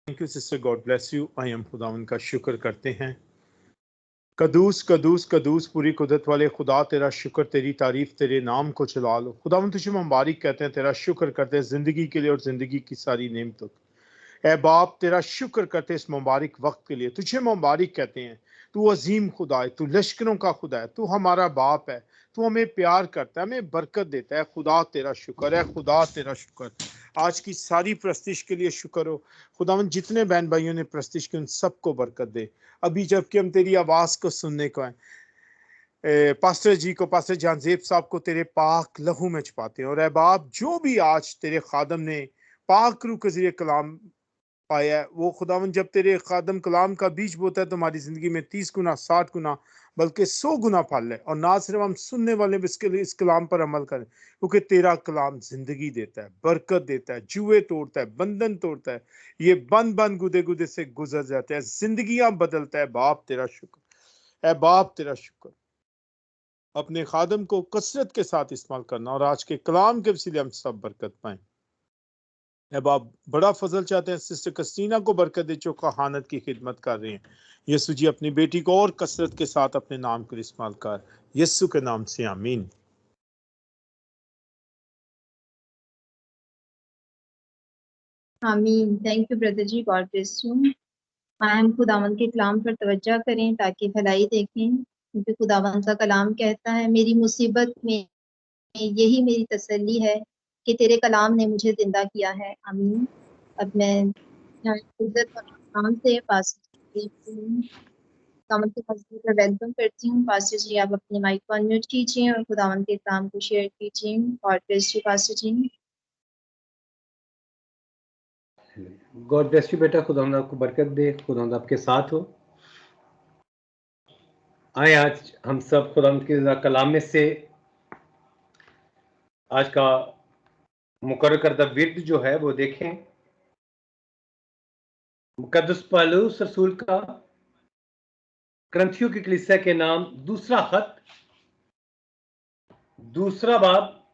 Thank you sister, God bless you. I am खुदावन का शुक्र करते हैं। कदूस कदूस कदूस पूरी कुदरत वाले खुदा, तेरा शुक्र, तेरी तारीफ, तेरे नाम को चला लो। खुदावन तुझे मुबारक कहते हैं, तेरा शुक्र करते हैं ज़िंदगी के लिए और ज़िंदगी की सारी नेमतों। ए बाप, तेरा शुक्र करते इस मुबारक वक्त के लिए, तुझे मुबारक कहते हैं। तू अजीम खुदा है, तू लश्करों का खुदा है, तू हमारा बाप है, तू हमें प्यार करता है, हमें बरकत देता है। खुदा तेरा शुक्र है, खुदा तेरा शुक्र। आज की सारी प्रस्तिश के लिए शुक्र हो खुदावन। जितने बहन भाइयों ने प्रस्तिश की उन सबको बरकत दे। अभी जबकि हम तेरी आवाज़ को सुनने को हैं, पास्टर जी को, पास्टर जानजेब साहब को तेरे पाक लहू में छुपाते हैं। और ए बाप, जो भी आज तेरे खादम ने पाक रूह के जरिए कलाम पाया है, वो खुदावन जब तेरे खादम कलाम का बीज बोता है तुम्हारी जिंदगी में 30 गुना, 60 गुना, बल्कि 100 गुना फल है। और ना सिर्फ हम सुनने वाले इसके लिए इस कलाम पर अमल करें, क्योंकि तेरा कलाम जिंदगी देता है, बरकत देता है, जुए तोड़ता है, बंधन तोड़ता है। ये बंद बंद गुदे गुदे से गुजर जाते हैं, जिंदगियां बदलता है। बाप तेरा शुक्र है, बाप तेरा शुक्र। अपने खादम को कसरत के साथ इस्तेमाल करना और आज के कलाम के वसीले हम सब बरकत पाएं। अब आप बड़ा फजल चाहते हैं, सिस्टर कस्टीना को बरकत दे जो कहानत की खिदमत कर रही हैं। यीशु जी अपनी बेटी को और कसरत के साथ अपने नाम को इस्तेमाल कर, यीशु के नाम से आमीन। आमीन। Thank you brother ji, God bless you. हम खुदावन के कलाम पर तवज्जो करें ताकि भलाई देखें, क्योंकि खुदावन का कलाम कहता है, मेरी मुसीबत में यही मेरी तसल्ली है कि तेरे कलाम ने मुझे जिंदा किया है। आमीन। अब मैं इज्जत और नाम से पास्टर खुदावन के मस्जिद पर वेलकम करती हूँ। पास्टर जी, आप अपने माइक को अनम्यूट कीजिए और खुदावन के कलाम को शेयर कीजिए। God bless you pastor ji. God bless you बेटा, खुदा आपको बरकत दे, खुदा आपके साथ हो। आए आज हम सब खुदा के कलाम में से आज का मुकर्रर करदा विर्द जो है वो देखें। मुकद्दस पौलुस रसूल का करंथियों की कलीसिया के नाम दूसरा खत, दूसरा बाब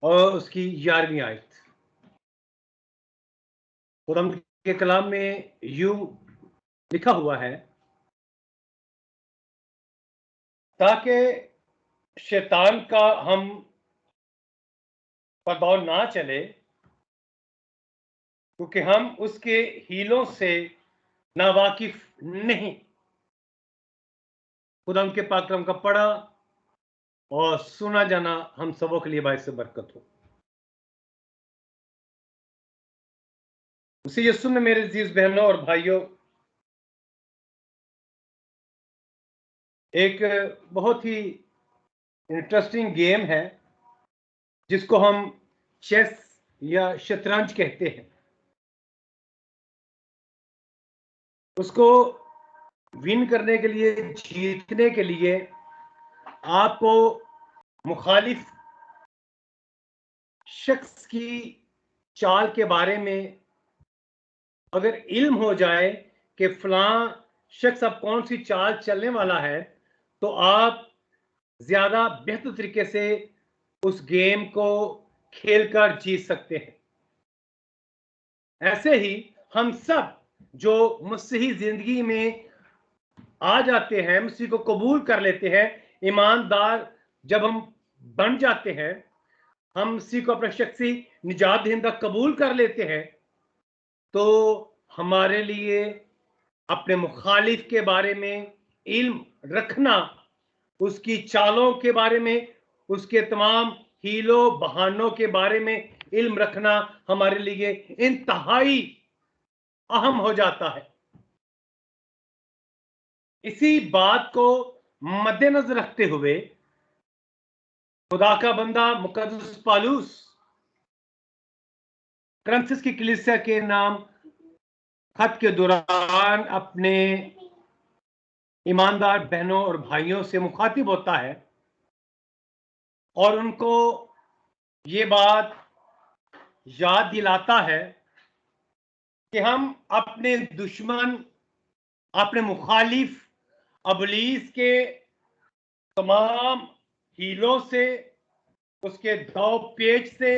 और उसकी 11वीं आयत। खुदा के कलाम में यूं लिखा हुआ है, ताकि शैतान का हम प्रभाव ना चले, क्योंकि हम उसके हीलों से नावाकिफ नहीं। खुदा उनके पाकरम का पढ़ा और सुना जाना हम सबों के लिए बायस बरकत हो। उसी यीशु में मेरे अजीज बहनों और भाइयों, एक बहुत ही इंटरेस्टिंग गेम है जिसको हम चेस या शतरंज कहते हैं। उसको विन करने के लिए, जीतने के लिए आपको मुखालिफ शख्स की चाल के बारे में अगर इल्म हो जाए कि फलां शख्स अब कौन सी चाल चलने वाला है, तो आप ज्यादा बेहतर तरीके से उस गेम को खेलकर जीत सकते हैं। ऐसे ही हम सब जो मसीही जिंदगी में आ जाते हैं, मसीह को कबूल कर लेते हैं, ईमानदार जब हम बन जाते हैं, हम मसीह को अपना शख्सी निजात दहिंदा कबूल कर लेते हैं, तो हमारे लिए अपने मुखालिफ के बारे में इल्म रखना, उसकी चालों के बारे में, उसके तमाम हीलों बहानों के बारे में इल्म रखना हमारे लिए इंतहाई अहम हो जाता है। इसी बात को मद्देनजर रखते हुए खुदा का बंदा मुकद्दस पौलुस करंथियों की कलीसिया के नाम खत के दौरान अपने ईमानदार बहनों और भाइयों से मुखातिब होता है और उनको ये बात याद दिलाता है कि हम अपने दुश्मन, अपने मुखालिफ अबलीस के तमाम हीलों से, उसके दाव पेच से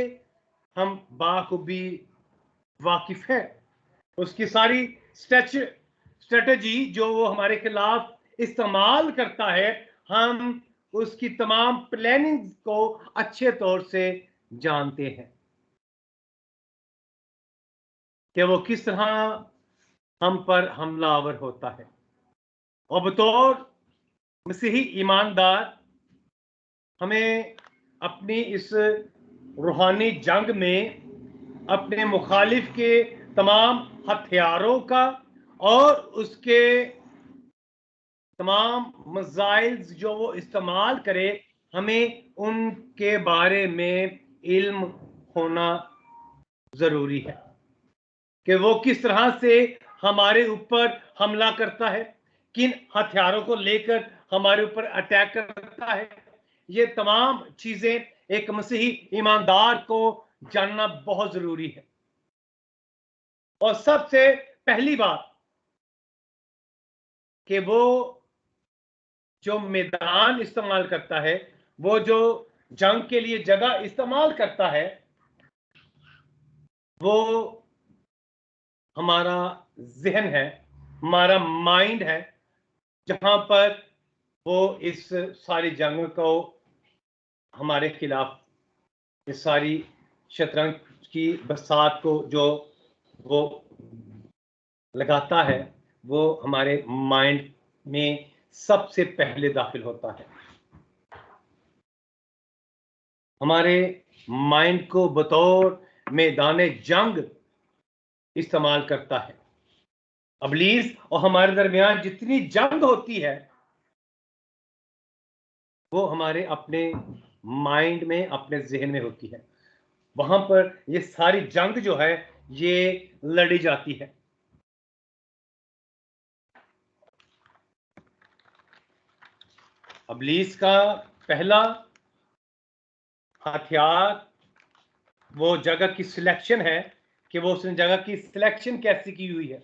हम बाखूबी वाकिफ है। उसकी सारी स्ट्रेटजी जो वो हमारे खिलाफ इस्तेमाल करता है, हम उसकी तमाम प्लानिंग को अच्छे तौर से जानते हैं कि वो किस तरह हम पर हमलावर होता है। और बतौर मसीही ईमानदार हमें अपनी इस रूहानी जंग में अपने मुखालिफ के तमाम हथियारों का और उसके तमाम मज़ाइल्स जो वो इस्तेमाल करे, हमें उनके बारे में इल्म होना ज़रूरी है कि वो किस तरह से हमारे ऊपर हमला करता है, किन हथियारों को लेकर हमारे ऊपर अटैक करता है। ये तमाम चीजें एक मसीही ईमानदार को जानना बहुत जरूरी है। और सबसे पहली बात कि वो जो मैदान इस्तेमाल करता है, वो जो जंग के लिए जगह इस्तेमाल करता है, वो हमारा जहन है, हमारा माइंड है, जहां पर वो इस सारी जंग को हमारे खिलाफ, इस सारी शतरंज की बरसात को जो वो लगाता है, वो हमारे माइंड में सबसे पहले दाखिल होता है। हमारे माइंड को बतौर मैदान जंग इस्तेमाल करता है। इब्लीस और हमारे दरमियान जितनी जंग होती है, वो हमारे अपने माइंड में, अपने जहन में होती है। वहां पर ये सारी जंग जो है ये लड़ी जाती है। इब्लीस का पहला हथियार वो जगह की सिलेक्शन है कि वो उसने जगह की सिलेक्शन कैसे की हुई है।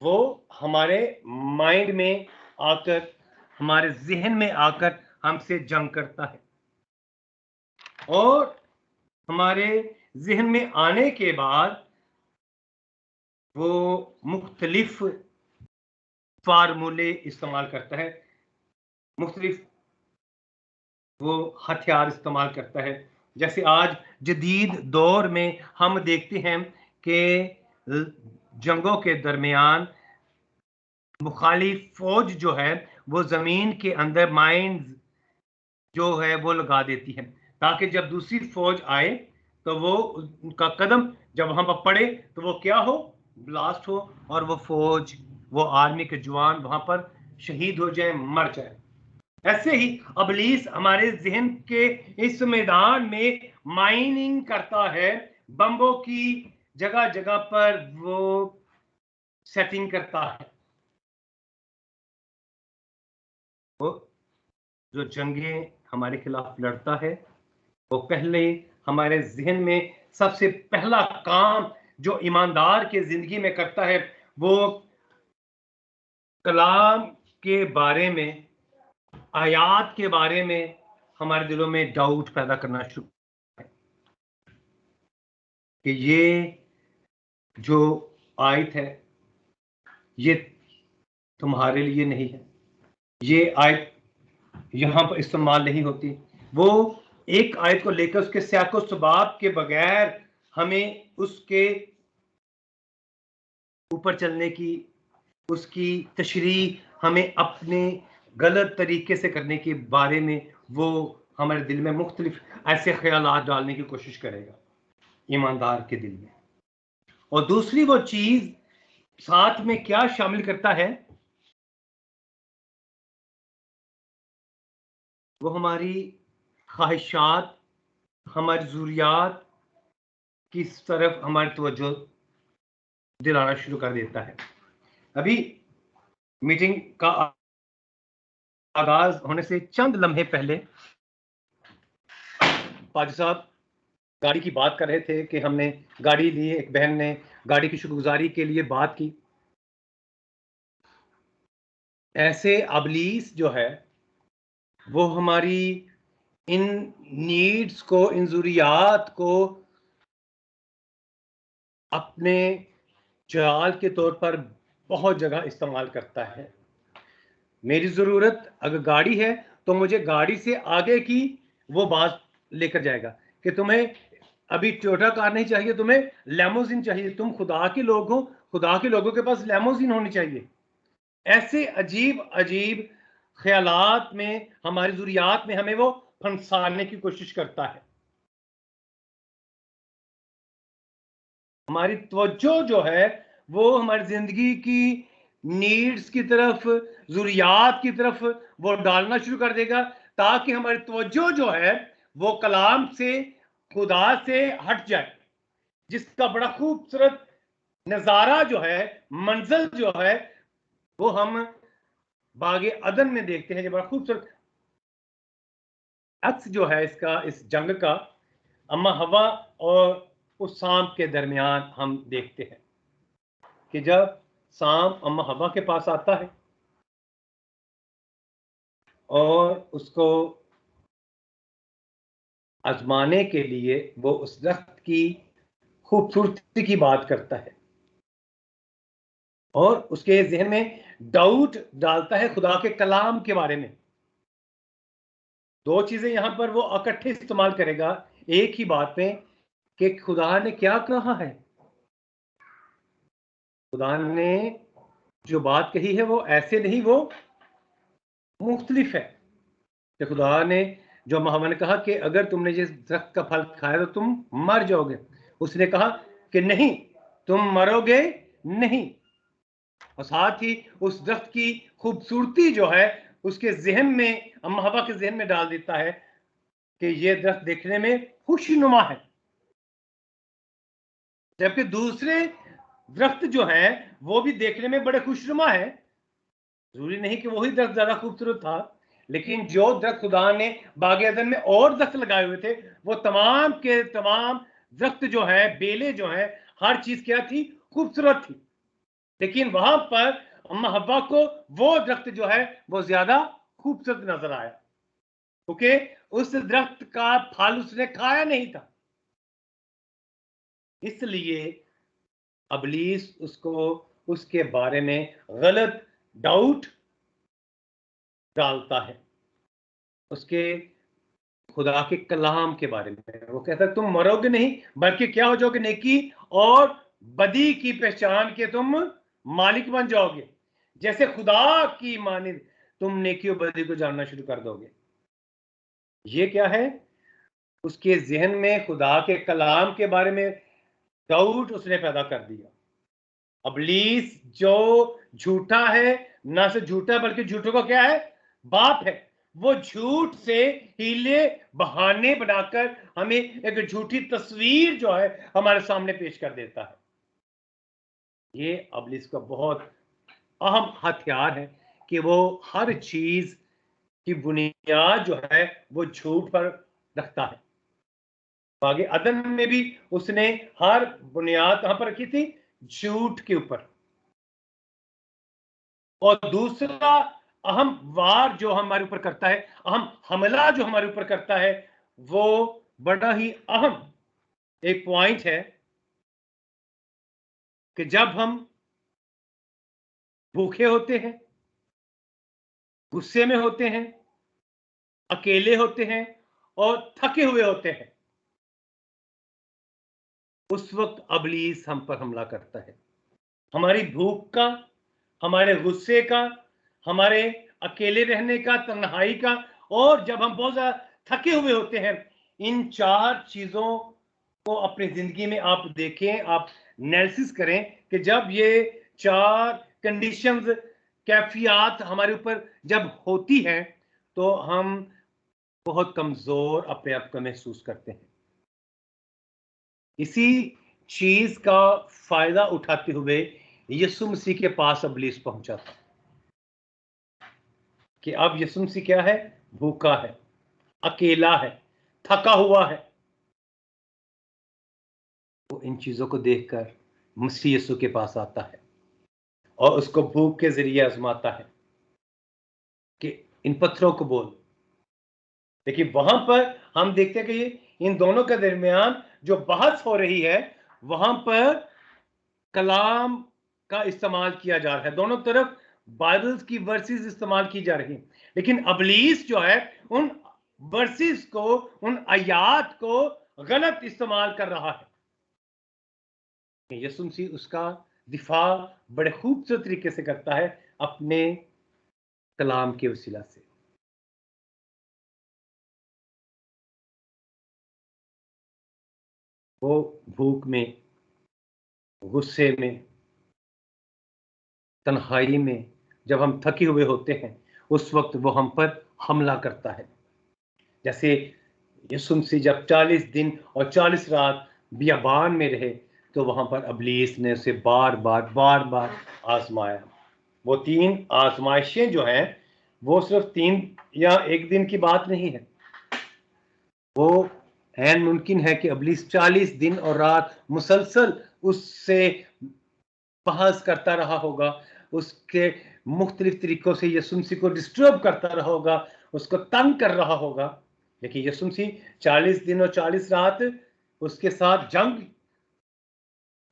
वो हमारे माइंड में आकर, हमारे जहन में आकर हमसे जंग करता है, और हमारे जहन में आने के बाद वो मुख्तलिफ फार्मूले इस्तेमाल करता है, मुख्तलिफ वो हथियार इस्तेमाल करता है। जैसे आज जदीद दौर में हम देखते हैं कि जंगों के दरमियान मुखालिफ फौज जो है वो जमीन के अंदर माइंस जो है वो लगा देती है, ताकि जब दूसरी फौज आए तो वो उनका कदम जब वहां पर पड़े तो वो क्या हो, ब्लास्ट हो, और वो फौज, वो आर्मी के जवान वहां पर शहीद हो जाए, मर जाए। ऐसे ही इब्लीस हमारे जहन के इस मैदान में माइनिंग करता है, बम्बों की जगह जगह पर वो सेटिंग करता है। वो जो जंगें हमारे खिलाफ लड़ता है, वो पहले हमारे जहन में सबसे पहला काम जो ईमानदार के जिंदगी में करता है, वो कलाम के बारे में, आयात के बारे में हमारे दिलों में डाउट पैदा करना शुरू कि ये जो आयत है ये तुम्हारे लिए नहीं है, ये आयत यहां पर इस्तेमाल नहीं होती। वो एक आयत को लेकर उसके सियाको सबाब के बगैर हमें उसके ऊपर चलने की, उसकी तशरीह हमें अपने गलत तरीके से करने के बारे में वो हमारे दिल में मुख्तलिफ ऐसे ख्यालात डालने की कोशिश करेगा ईमानदार के दिल में। और दूसरी वो चीज साथ में क्या शामिल करता है, वो हमारी ख्वाहिशात, हमारी ज़रूरियात की तरफ हमारी तवज्जो दिलाना शुरू कर देता है। अभी मीटिंग का आगाज होने से चंद लम्हे पहले पाजी साहब गाड़ी की बात कर रहे थे कि हमने गाड़ी ली, एक बहन ने गाड़ी की शुक्रगुजारी के लिए बात की। ऐसे इब्लीस जो है वो हमारी इन नीड्स को, इन ज़रूरियात को अपने जाल के तौर पर बहुत जगह इस्तेमाल करता है। मेरी ज़रूरत अगर गाड़ी है तो मुझे गाड़ी से आगे की वो बात लेकर जाएगा कि तुम्हें अभी टोयोटा कार नहीं चाहिए, तुम्हें लैमोजिन चाहिए, तुम खुदा के लोग हो, खुदा के लोगों के पास लैमोजिन होनी चाहिए। ऐसे अजीब अजीब ख्यालात में, हमारी ज़रूरियात में हमें वो फंसाने की कोशिश करता है। हमारी तवज्जो जो है वो हमारी जिंदगी की नीड्स की तरफ, ज़रूरियात की तरफ वो डालना शुरू कर देगा, ताकि हमारी तवज्जो जो है वो कलाम से, खुदा से हट जाए, जिसका बड़ा खूबसूरत नज़ारा जो है, मंजर जो है, वो हम बागे अदन में देखते हैं। जो बड़ा खूबसूरत अक्स जो है इसका, इस जंग का, अम्मा हवा और उस सांप के दरमियान हम देखते हैं कि जब सांप अम्मा हवा के पास आता है और उसको आजमाने के लिए वो उस दरख्त की खूबसूरती की बात करता है और उसके जहन में डाउट डालता है खुदा के कलाम के बारे में। दो चीजें यहां पर वो इकट्ठे इस्तेमाल करेगा एक ही बात में कि खुदा ने क्या कहा है। खुदा ने जो बात कही है वो ऐसे नहीं, वो मुख्तलिफ है। कि खुदा ने जो हवा ने कहा कि अगर तुमने जिस दरख्त का फल खाया तो तुम मर जाओगे, उसने कहा कि नहीं, तुम मरोगे नहीं। और साथ ही उस दरख्त की खूबसूरती जो है उसके जहन में, अम्मा हवा के जहन में डाल देता है कि ये दरख्त देखने में खुशनुमा है, जबकि दूसरे दरख्त जो हैं वो भी देखने में बड़े खुशनुमा है। जरूरी नहीं कि वही दरख्त ज्यादा खूबसूरत था, लेकिन जो दरख्त खुदा ने बागे अदन में और दरख्त लगाए हुए थे, वो तमाम के तमाम दरख्त जो है, बेले जो है, हर चीज क्या थी, खूबसूरत थी। लेकिन वहां पर अम्मा हव्वा को वो दरख्त जो है वो ज्यादा खूबसूरत नजर आया, क्योंकि उस दरख्त का फल उसने खाया नहीं था। इसलिए अबलीस उसको उसके बारे में गलत डाउट डालता है, उसके खुदा के कलाम के बारे में। वो कहता है तुम मरोगे नहीं, बल्कि क्या हो जाओगे, नेकी और बदी की पहचान के तुम मालिक बन जाओगे। जैसे खुदा की मानिंद तुम नेकी और बदी को जानना शुरू कर दोगे। ये क्या है, उसके जहन में खुदा के कलाम के बारे में डाउट उसने पैदा कर दिया। अबलीस जो झूठा है, ना से झूठा बल्कि झूठों का क्या है, बाप है। वो झूठ से हीले बहाने बनाकर हमें एक झूठी तस्वीर जो है हमारे सामने पेश कर देता है। ये अबलीस का बहुत अहम हथियार है कि वो हर चीज की बुनियाद जो है वो झूठ पर रखता है। आगे अदन में भी उसने हर बुनियाद कहां पर रखी थी, झूठ के ऊपर। और दूसरा अहम वार जो हमारे ऊपर करता है, अहम हमला जो हमारे ऊपर करता है, वो बड़ा ही अहम एक पॉइंट है कि जब हम भूखे होते हैं, गुस्से में होते हैं, अकेले होते हैं और थके हुए होते हैं, उस वक्त अबलीस हम पर हमला करता है। हमारी भूख का, हमारे गुस्से का, हमारे अकेले रहने का, तन्हाई का, और जब हम बहुत ज्यादा थके हुए होते हैं, इन चार चीजों को अपनी जिंदगी में आप देखें, आप एनालिसिस करें कि जब ये चार कंडीशंस, कैफियत हमारे ऊपर जब होती है तो हम बहुत कमजोर अपने आप को महसूस करते हैं। इसी चीज का फायदा उठाते हुए यीशु मसीह के पास अबलीस पहुंचा था कि अब यीशु मसीह क्या है, भूखा है, अकेला है, थका हुआ है। वो इन चीजों को देखकर मसीह यीशु के पास आता है और उसको भूख के जरिए आजमाता है कि इन पत्थरों को बोल। लेकिन वहां पर हम देखते हैं कि इन दोनों के दरमियान जो बहस हो रही है, वहां पर कलाम का इस्तेमाल किया जा रहा है, दोनों तरफ बाइबल्स की वर्सेस इस्तेमाल की जा रही हैं, लेकिन अबलीस जो है उन वर्सेस को, उन आयात को गलत इस्तेमाल कर रहा है। यीशु मसीह उसका दिफा बड़े खूबसूरत तरीके से करता है अपने कलाम के वसीला से। वो भूख में, गुस्से में, तन्हाई में, जब हम थके हुए होते हैं, उस वक्त वो हम पर हमला करता है। जैसे यीशु मसीह जब 40 दिन और 40 रात बियाबान में रहे, तो वहां पर अबलीस ने उसे बार बार आजमाया। वो 3 आजमाइशें जो हैं, वो सिर्फ 3 या 1 दिन की बात नहीं है। वो ऐन मुमकिन है कि अबलीस 40 दिन और रात मुसलसल उससे बहस करता रहा होगा, उसके मुख्तलिफ तरीकों से यीशु मसीह को डिस्टर्ब करता रहा होगा, उसको तंग कर रहा होगा। लेकिन यीशु मसीह 40 दिन और 40 रात उसके साथ जंग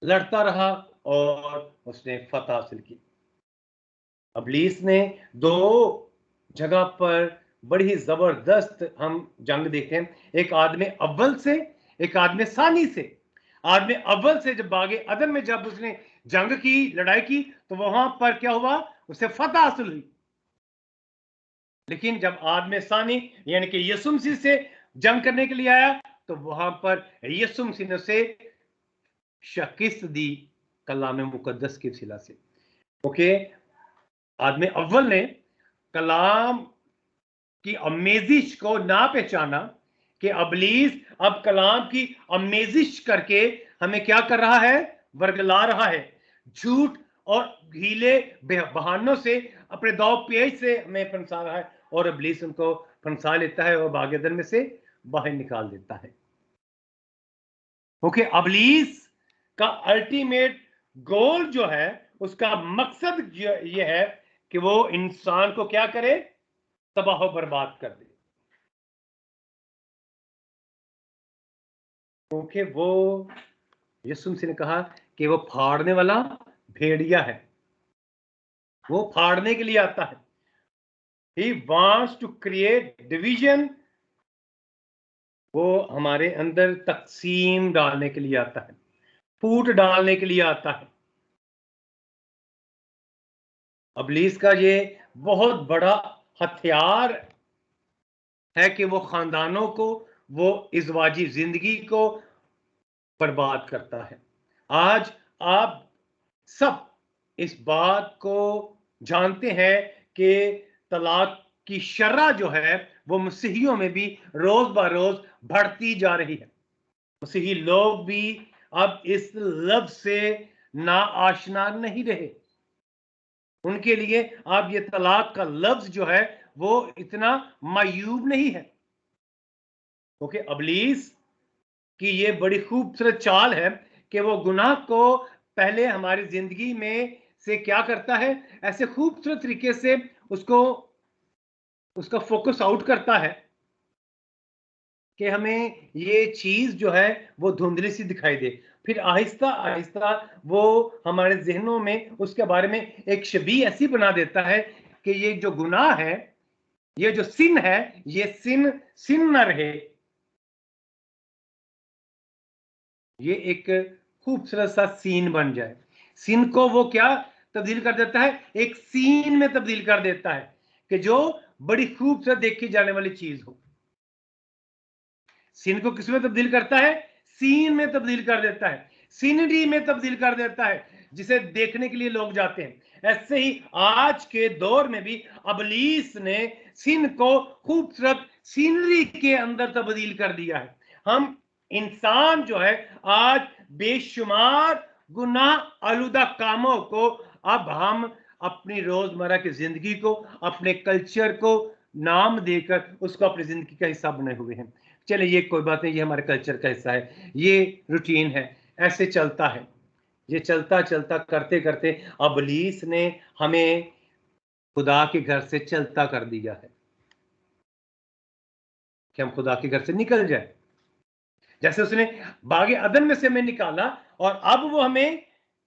लड़ता रहा और उसने फतह हासिल की। अबलीस ने 2 जगह पर बड़ी ही जबरदस्त हम जंग देखते हैं, एक आदमी अव्वल से, एक आदमी सानी से। आदमी अव्वल से जब बागे अदन में जब उसने जंग की, लड़ाई की, तो वहां पर क्या हुआ, उसे फतह हासिल हुई। लेकिन जब आदमी सानी यानी कि यीशु मसीह से जंग करने के लिए आया, तो वहां पर यीशु मसीह ने उसे शिकस्त दी कलाम मुकद्दस की वसीला से। ओके, आदमी अव्वल ने कलाम की अमेजिश को ना पहचाना कि अबलीस अब कलाम की अमेजिश करके हमें क्या कर रहा है, वर्गला रहा है, झूठ और हीले बहानों से, अपने दाव पेच से हमें फंसा रहा है, और अबलीस उनको फंसा लेता है और बागेदर में से बाहर निकाल देता है। ओके, अबलीस का अल्टीमेट गोल जो है, उसका मकसद ये है कि वो इंसान को क्या करे, तबाह बर्बाद कर दे। क्योंकि वो यीशु मसीह ने कहा कि वो फाड़ने वाला भेड़िया है, वो फाड़ने के लिए आता है। He wants to create division, वो हमारे अंदर तकसीम डालने के लिए आता है, फूट डालने के लिए आता है। अबलीस का ये बहुत बड़ा हथियार है कि वो खानदानों को, वो इज़वाजी जिंदगी को बर्बाद करता है। आज आप सब इस बात को जानते हैं कि तलाक की शर्रा जो है वो मसीहियों में भी रोज ब रोज बढ़ती जा रही है। मसीही लोग भी अब इस लफ्ज से ना आशना नहीं रहे। उनके लिए अब ये तलाक का लफ्ज जो है वो इतना मायूब नहीं है, क्योंकि अबलीस कि ये बड़ी खूबसूरत चाल है कि वो गुनाह को पहले हमारी जिंदगी में से क्या करता है, ऐसे खूबसूरत तरीके से उसका फोकस आउट करता है कि हमें ये चीज जो है वो धुंधली सी दिखाई दे। फिर आहिस्ता आहिस्ता वो हमारे जहनों में उसके बारे में एक छवि ऐसी बना देता है कि ये जो गुनाह है, ये जो सिन है, ये सिन न रहे। ये एक खूबसूरत सा सीन बन जाए। सीन को वो क्या तब्दील कर देता है, एक सीन में तब्दील कर देता है कि जो बड़ी खूबसूरत देखी जाने वाली चीज हो। सीन को किस में तब्दील करता है, सीन में तब्दील कर देता है, सीनरी में तब्दील कर देता है, जिसे देखने के लिए लोग जाते हैं। ऐसे ही आज के दौर में भी अबलीस ने सीन को खूबसूरत सीनरी के अंदर तब्दील कर दिया है। हम इंसान जो है आज बेशुमार गुनाह आलूदा कामों को अब हम अपनी रोजमर्रा की जिंदगी को, अपने कल्चर को नाम देकर उसको अपनी जिंदगी का हिस्सा बने हुए हैं। चले, ये कोई बात नहीं, ये हमारे कल्चर का हिस्सा है, ये रूटीन है, ऐसे चलता है। ये चलता चलता करते करते अबलीस ने हमें खुदा के घर से चलता कर दिया है कि हम खुदा के घर से निकल जाए। जैसे उसने बागे अदन में से हमें निकाला और अब वो हमें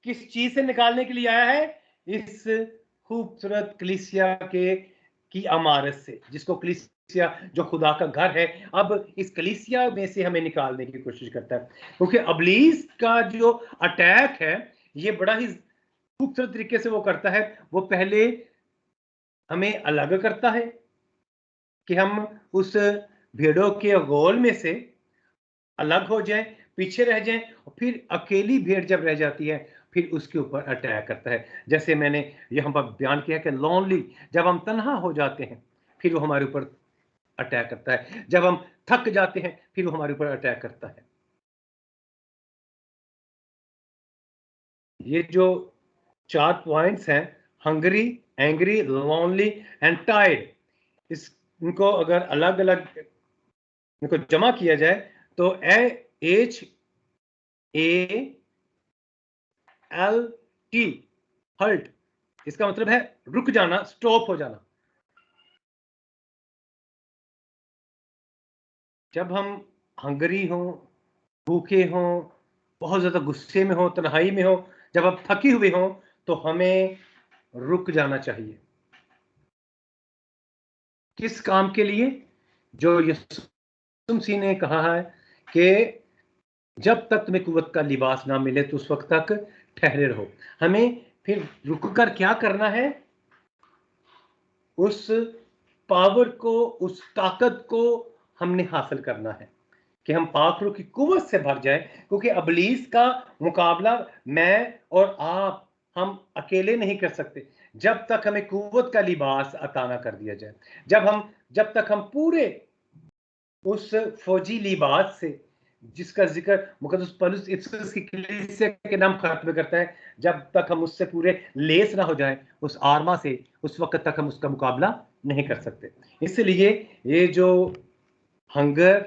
किस चीज से निकालने के लिए आया है? इस खूबसूरत कलीसिया की इमारत से, जिसको कलीसिया जो खुदा का घर है, अब इस कलीसिया में से हमें निकालने की कोशिश करता है। क्योंकि अबलीस का जो अटैक है ये बड़ा ही खूबसूरत तरीके से वो करता है। वो पहले हमें अलग करता है कि हम उस भेड़ों के गोल में से अलग हो जाएं, पीछे रह जाएं, और फिर अकेली भेड़ जब रह जाती है फिर उसके ऊपर अटैक करता है। जैसे मैंने यहाँ पर बयान किया कि लोनली, जब हम तन्हा हो जाते हैं फिर वो हमारे ऊपर अटैक करता है। जब हम थक जाते हैं फिर वो हमारे ऊपर अटैक करता है। ये जो 4 पॉइंट्स हैं, Hungary, angry, lonely and tired, इनको अगर अलग अलग इनको जमा किया जाए तो HALT, हल्ट, इसका मतलब है रुक जाना, स्टॉप हो जाना। जब हम हंगरी हो, भूखे हो, बहुत ज्यादा गुस्से में हो, तन्हाई में हो, जब हम थके हुए हो, तो हमें रुक जाना चाहिए। किस काम के लिए? जो यीशु मसीह ने कहा है कि जब तक तुम्हें कुव्वत का लिबास ना मिले तो उस वक्त तक ठहरे रहो। हमें फिर रुककर क्या करना है? उस पावर को, उस ताकत को हमने हासिल करना है कि हम पाक रूह की कुव्वत से भर जाए। क्योंकि अबलीस का मुकाबला मैं और आप, हम अकेले नहीं कर सकते जब तक हमें कुव्वत का लिबास अता ना कर दिया जाए। जब तक हम पूरे उस फौजी लिबास से, जिसका जिक्र मुकद्दस पौलुस इफिसस की कलीसिया के नाम खत्म करता है, जब तक हम उससे पूरे लेस ना हो जाएं उस आर्मा से, उस वक्त तक हम उसका मुकाबला नहीं कर सकते। इसलिए ये जो Hungary,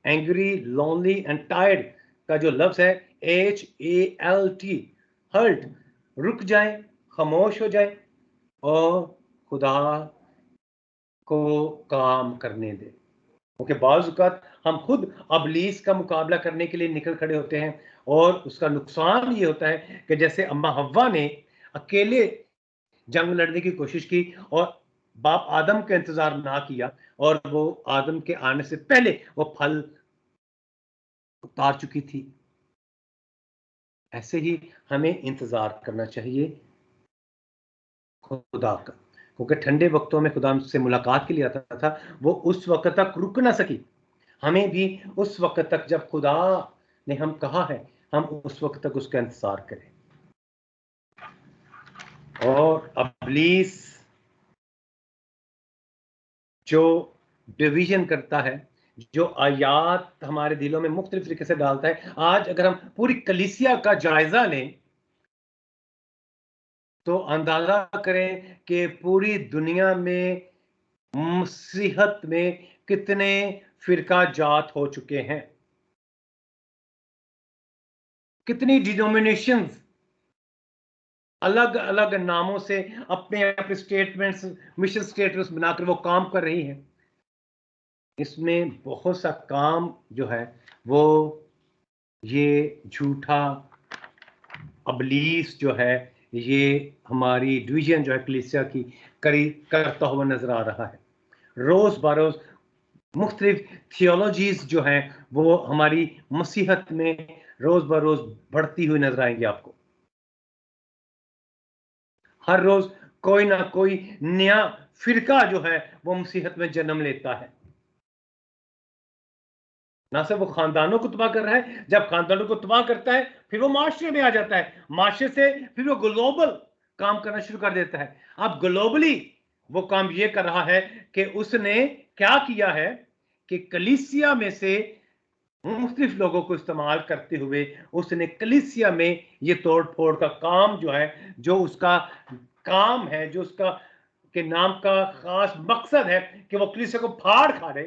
angry, lonely and tired का जो लफ्ज है HALT, हल्ट, रुक जाए, खामोश हो जाए और खुदा को काम करने दे। क्योंकि बाज़ औक़ात हम खुद अबलीस का मुकाबला करने के लिए निकल खड़े होते हैं और उसका नुकसान ये होता है कि जैसे अम्मा हव्वा ने अकेले जंग लड़ने की कोशिश की और बाप आदम का इंतजार ना किया और वो आदम के आने से पहले वो फल उतार चुकी थी। ऐसे ही हमें इंतजार करना चाहिए खुदा का, क्योंकि ठंडे वक्तों में खुदा से मुलाकात के लिए आता था, वो उस वक्त तक रुक ना सकी। हमें भी उस वक्त तक, जब खुदा ने हम कहा है, हम उस वक्त तक उसका इंतजार करें। और अबलीस जो डिवीजन करता है, जो आयात हमारे दिलों में मुख्तलिफ तरीके से डालता है, आज अगर हम पूरी कलीसिया का जायजा लें तो अंदाजा करें कि पूरी दुनिया में मसीहत में कितने फिरका जात हो चुके हैं, कितनी डिनोमिनेशंस अलग अलग नामों से अपने अपने स्टेटमेंट्स, मिशन स्टेटमेंट्स बनाकर वो काम कर रही हैं। इसमें बहुत सा काम जो है वो ये झूठा अबलीस जो है, ये हमारी डिवीजन जो है कलीसिया की करता हुआ नजर आ रहा है। रोज बरोज मुख्तलिफ थियोलॉजीज जो हैं वो हमारी मसीहत में रोज बरोज बढ़ती हुई नजर आएंगी आपको। हर रोज कोई ना कोई नया फिरका जो है वो मसीहत में जन्म लेता है। ना सिर्फ वो खानदानों को तबाह कर रहा है, जब खानदानों को तबाह करता है फिर वो माशरे में आ जाता है, माशरे से फिर वो ग्लोबल काम करना शुरू कर देता है। अब ग्लोबली वो काम ये कर रहा है कि उसने क्या किया है कि कलीसिया में से मुख्तलिफ लोगों को इस्तेमाल करते हुए उसने कलीसिया में ये तोड़ फोड़ का काम जो है, जो उसका काम है, जो उसका के नाम का खास मकसद है कि वो कलीसिया को फाड़ खा दे,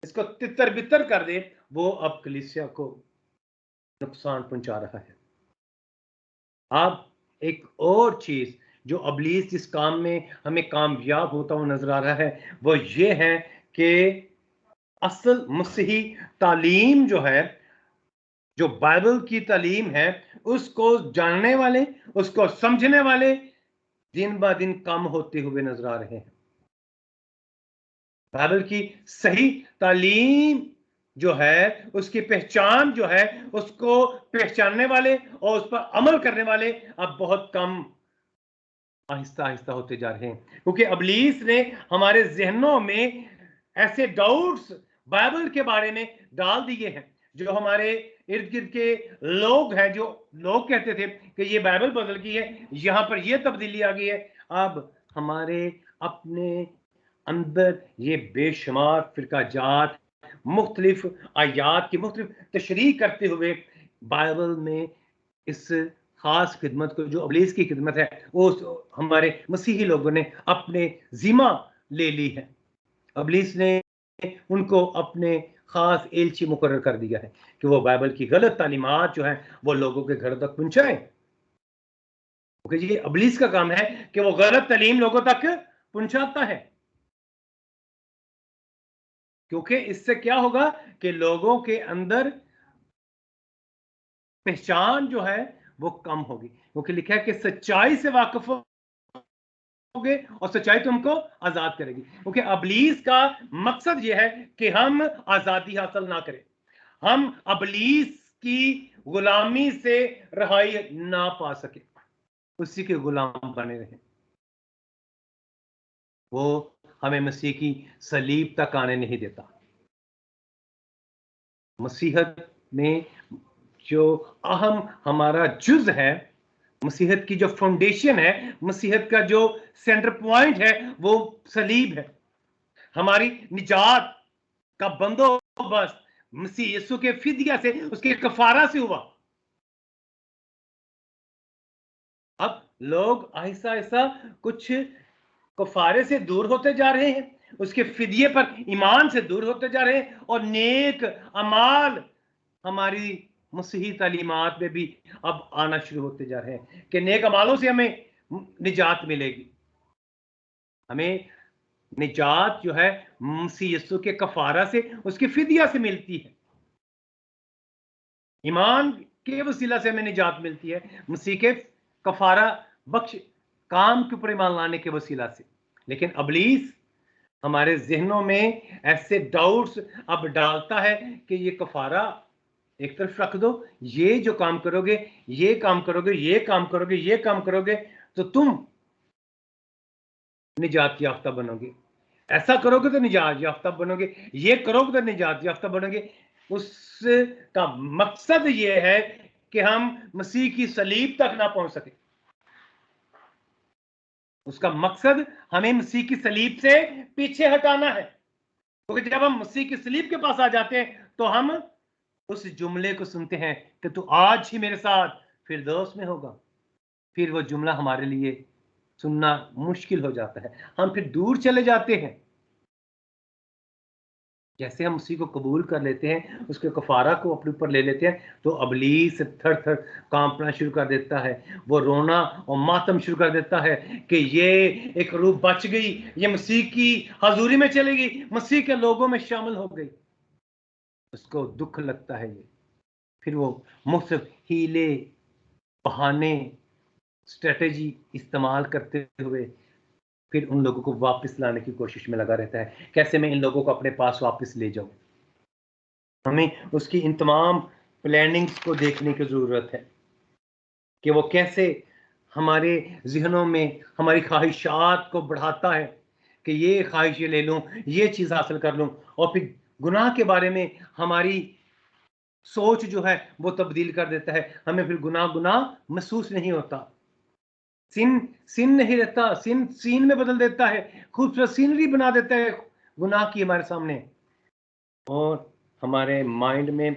इसको तितर बितर कर दे, वो अब कलीसिया को नुकसान पहुंचा रहा है। अब एक और चीज जो अबलीस जिस काम में हमें कामयाब होता हुआ नजर आ रहा है वो ये है कि असल मसीही तालीम जो है, जो बाइबल की तालीम है उसको जानने वाले, उसको समझने वाले दिन ब दिन कम होते हुए नजर आ रहे हैं। बाइबल की सही तालीम जो है, उसकी पहचान जो है, उसको पहचानने वाले और उस पर अमल करने वाले अब बहुत कम, आहिस्ता आहिस्ता होते जा रहे हैं, क्योंकि इब्लीस ने हमारे जहनों में ऐसे डाउट्स बाइबल के बारे में डाल दिए हैं। जो हमारे इर्द गिर्द के लोग हैं, जो लोग कहते थे कि ये बाइबल बदल गई है, यहां पर ये तब्दीली आ गई है, अब हमारे अपने अंदर ये बेशुमार फिरकाजात मुख्तलिफ आयात की मुख्तलिफ तशरीह करते हुए बाइबल में इस खास खिदमत को, जो इब्लीस की खिदमत है, वो हमारे मसीही लोगों ने अपने जिम्मा ले ली है। इब्लीस ने उनको अपने खास एलची मुकर्रर कर दिया है कि वो बाइबल की गलत तालीमात जो है वो लोगों के घर तक पहुंचाएं, क्योंकि ये इब्लीस का काम है कि वो गलत तालीम लोगों तक पहुंचाता है। क्योंकि इससे क्या होगा कि लोगों के अंदर पहचान जो है वो कम होगी, क्योंकि लिखा है कि सच्चाई से वाकिफ होगे और सच्चाई तुमको आजाद करेगी। क्योंकि इब्लीस का मकसद ये है कि हम आजादी हासिल ना करें, हम इब्लीस की गुलामी से रहाई ना पा सके, उसी के गुलाम बने रहें। वो हमें मसीह की सलीब तक आने नहीं देता। मसीहत में जो अहम हमारा जुज है, मसीहत की जो फाउंडेशन है, मसीहत का जो सेंटर पॉइंट है, वो सलीब है। हमारी निजात का बंदोबस्त मसीह यीशु के फिदिया से, उसके कफारा से हुआ। अब लोग आहिस्ता आहिस्ता कुछ कफारे से दूर होते जा रहे हैं, उसके फिदिये पर ईमान से दूर होते जा रहे हैं, और नेक अमाल हमारी मसीही तालीमात में भी अब आना शुरू होते जा रहे हैं कि नेक अमालों से हमें निजात मिलेगी। हमें निजात जो है मसीह यीशु के कफारा से, उसके फिदिया से मिलती है। ईमान के वसीला से हमें निजात मिलती है, मसीह के कफारा बख्श काम के ऊपर ईमान लाने के वसीला से। लेकिन इब्लीस हमारे जहनों में ऐसे डाउट्स अब डालता है कि ये कफारा एक तरफ रख दो, ये जो काम करोगे, ये काम करोगे, ये काम करोगे, ये काम करोगे, तो तुम निजात याफ्ता बनोगे। ऐसा करोगे तो निजात याफ्ता बनोगे, ये करोगे तो निजात याफ्ता बनोगे। उसका मकसद ये है कि हम मसीह की सलीब तक ना पहुंच सके। उसका मकसद हमें मसीह की सलीब से पीछे हटाना है, क्योंकि जब हम मसीह की सलीब के पास आ जाते हैं तो हम उस जुमले को सुनते हैं कि तू आज ही मेरे साथ फिरदौस में होगा। फिर वो जुमला हमारे लिए सुनना मुश्किल हो जाता है, हम फिर दूर चले जाते हैं। जैसे हम उसी को कबूल कर लेते हैं, उसके कफारा को अपने ऊपर ले लेते हैं, तो इब्लीस थर थर कांपना शुरू कर देता है, वो रोना और मातम शुरू कर देता है कि ये एक रूह बच गई, ये मसीह की हजूरी में चलेगी, मसीह के लोगों में शामिल हो गई। उसको दुख लगता है ये। फिर वो मुख्तलिफ हीले, बहाने, स्ट्रेटेजी इस्तेमाल करते हुए फिर उन लोगों को वापस लाने की कोशिश में लगा रहता है, कैसे मैं इन लोगों को अपने पास वापस ले जाऊं। हमें उसकी इन तमाम प्लानिंग्स को देखने की जरूरत है कि वो कैसे हमारे जहनों में हमारी ख्वाहिशात को बढ़ाता है कि ये ख्वाहिश ले लूं, ये चीज हासिल कर लूं, और फिर गुनाह के बारे में हमारी सोच जो है वो तब्दील कर देता है। हमें फिर गुनाह महसूस नहीं होता, सिन नहीं रहता, सीन में बदल देता है, खूबसूरत सीनरी बना देता है गुनाह की हमारे सामने, और हमारे माइंड में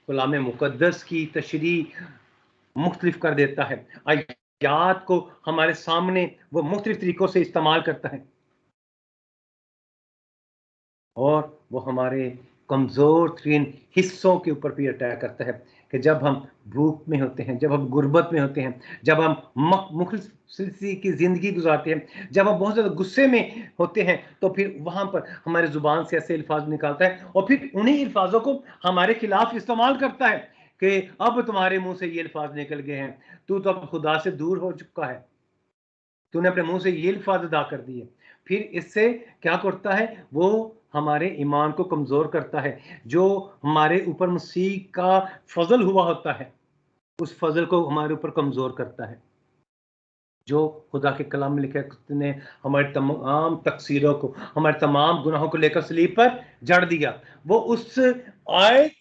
कलाम मुकद्दस की तशरीह मुख्तलिफ कर देता है। आयात को हमारे सामने वो मुख्तलिफ तरीकों से इस्तेमाल करता है, और वो हमारे कमज़ोर तरीन हिस्सों के ऊपर भी अटैक करता है कि जब हम भूख में होते हैं, जब हम गुर्बत में होते हैं, जब हम मुखलिसी की ज़िंदगी गुजारते हैं, जब हम बहुत ज़्यादा गुस्से में होते हैं, तो फिर वहाँ पर हमारे ज़ुबान से ऐसे अल्फाज निकालता है और फिर उन्हीं अल्फाजों को हमारे खिलाफ इस्तेमाल करता है कि अब तुम्हारे मुंह से ये अल्फाज निकल गए हैं, तू तो अब खुदा से दूर हो चुका है, तूने अपने मुंह से ये अल्फाज अदा कर दिए। फिर इससे क्या करता है, वो हमारे ईमान को कमजोर करता है। जो हमारे ऊपर मसीह का फजल हुआ होता है, उस फजल को हमारे ऊपर कमजोर करता है। जो खुदा के कलाम में लिखा है, उसने हमारे तमाम तकसीरों को, हमारे तमाम गुनाहों को लेकर सलीब पर जड़ दिया। वो उस आयत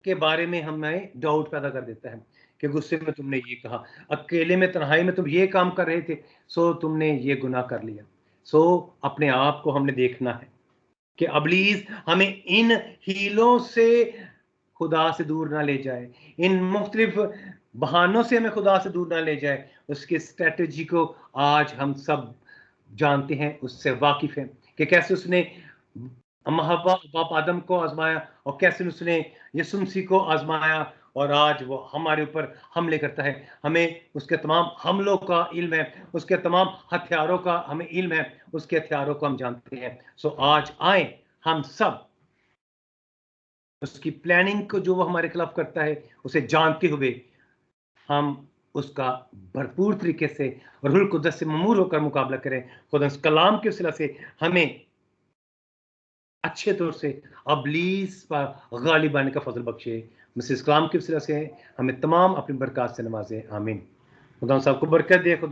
के बारे में हमें डाउट पैदा कर देता है कि गुस्से में तुमने ये कहा, अकेले में तन्हाई में तुम ये काम कर रहे थे, सो तुमने ये गुनाह कर लिया। सो अपने आप को हमने देखना है कि अबलीस हमें इन हीलों से खुदा से दूर ना ले जाए, इन मुख्तलिफ बहानों से हमें खुदा से दूर ना ले जाए। उसकी स्ट्रेटजी को आज हम सब जानते हैं, उससे वाकिफ हैं कि कैसे उसने हव्वा बाप आदम को आजमाया और कैसे उसने यीशु मसीह को आजमाया, और आज वो हमारे ऊपर हमले करता है। हमें उसके तमाम हमलों का इल्म है, उसके तमाम हथियारों का हमें इल्म है, उसके हथियारों को हम जानते हैं। सो आज आए हम सब उसकी प्लानिंग को जो वो हमारे खिलाफ करता है, उसे जानते हुए हम उसका भरपूर तरीके से और रूह कुद्दस से ममूर होकर मुकाबला करें। खुदा उस कलाम के सिला से हमें अच्छे तौर से अबलीस पर गालिब आने का फजल बख्शे। मिसेस कलाम के सिला से हमें तमाम अपनी बरकत से नवाजे। आमीन। खुदा साहब को बरकत दे। खुदा